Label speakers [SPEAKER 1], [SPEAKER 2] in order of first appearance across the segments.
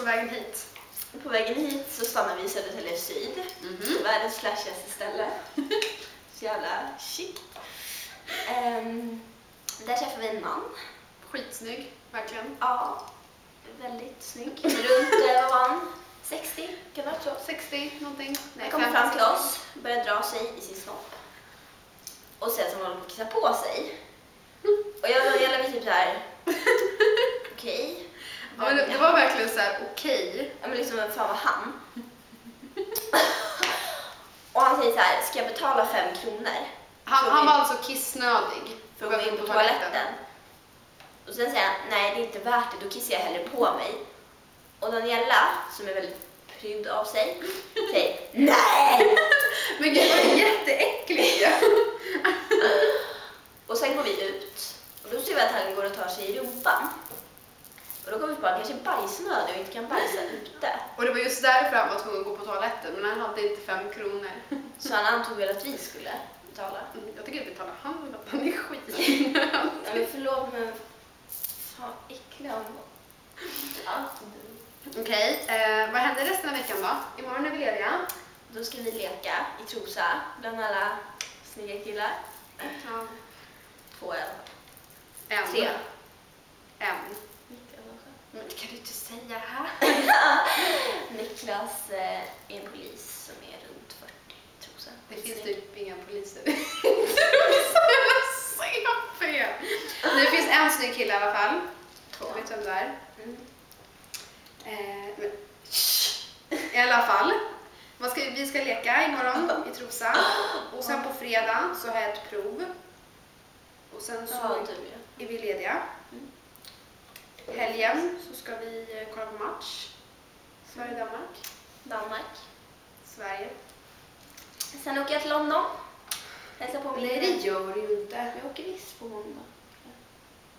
[SPEAKER 1] vägen hit?
[SPEAKER 2] På vägen hit så stannar vi i Södertälje Syd. Världens flashigaste ställe. Så jävla chic. Där träffar vi en man.
[SPEAKER 1] Skitsnygg, verkligen.
[SPEAKER 2] Ja, väldigt snygg. Runt, vad var han? 60, kan det vara så?
[SPEAKER 1] 60 någonting.
[SPEAKER 2] Han kommer fram till oss, börjar dra sig i sin snopp. Och sen så håller på att kissa på sig. Och jag var typ såhär, okej.
[SPEAKER 1] Ja, men det var verkligen såhär, okej.
[SPEAKER 2] Ja, men liksom, fan var han? Och han säger så här: ska jag betala 5 kronor?
[SPEAKER 1] Han var alltså kissnödig.
[SPEAKER 2] För att gå in på toaletten. Och sen säger han, nej det är inte värt det, då kissar jag hellre på mig. Och Daniela, som är väldigt pryd av sig, säger nej!
[SPEAKER 1] Men gud, det var jätteäckligt.
[SPEAKER 2] Och sen går vi ut. Och då ser vi att han går och tar sig i rumpan. Och då kommer vi på att han kanske är bajsnödig och inte kan bajsa ute.
[SPEAKER 1] Och det var just därför han var tvungen att gå på toaletten, men han hade inte 5 kronor.
[SPEAKER 2] Så han antog väl att vi skulle betala.
[SPEAKER 1] Jag tycker att betalar han, att han är skit.
[SPEAKER 2] Ja, men förlåt, men fan äcklig han var.
[SPEAKER 1] Okej, vad händer resten av veckan då? Imorgon är vi lediga.
[SPEAKER 2] Då ska vi leka i Trosa bland alla snygga killar.
[SPEAKER 1] Ja.
[SPEAKER 2] 2 eller
[SPEAKER 1] En.
[SPEAKER 2] 3.
[SPEAKER 1] En. Men det kan du inte säga här.
[SPEAKER 2] Niklas är en polis som är runt 40 i Trosa.
[SPEAKER 1] Det finns typ inga poliser. Så fel. Det finns en snygg kille i alla fall.
[SPEAKER 2] 2.
[SPEAKER 1] Jag vet vem det är. I alla fall. Vi ska leka imorgon i Trosa. Och sen på fredag så har jag ett prov. Och sen så är vi lediga. Helgen så ska vi kolla på match. Sverige-Danmark.
[SPEAKER 2] Danmark.
[SPEAKER 1] Sverige.
[SPEAKER 2] Sen åker jag till London. Hälsa på min...
[SPEAKER 1] Nej, det gör du ju inte.
[SPEAKER 2] Jag åker visst på måndag.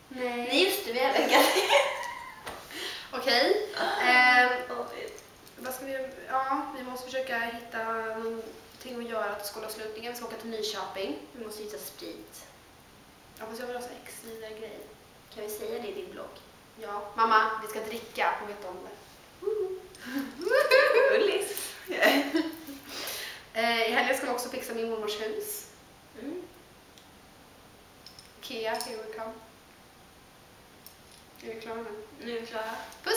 [SPEAKER 1] Nej.
[SPEAKER 2] Nej, just det, vi är veckan.
[SPEAKER 1] Okej. Vad ska vi... Ja, vi måste försöka hitta någonting att göra till skolavslutningen. Vi ska åka till Nyköping.
[SPEAKER 2] Vi måste hitta sprit.
[SPEAKER 1] Ja, fast jag vill ha så extra grej.
[SPEAKER 2] Kan vi säga det i din blogg?
[SPEAKER 1] Ja, mamma, vi ska dricka. Hon vet om det.
[SPEAKER 2] Ullis.
[SPEAKER 1] I helgen ska vi också fixa min mormors hus. Ikea, here we come. Är vi klara nu?
[SPEAKER 2] Nu är vi klara.
[SPEAKER 1] Puss!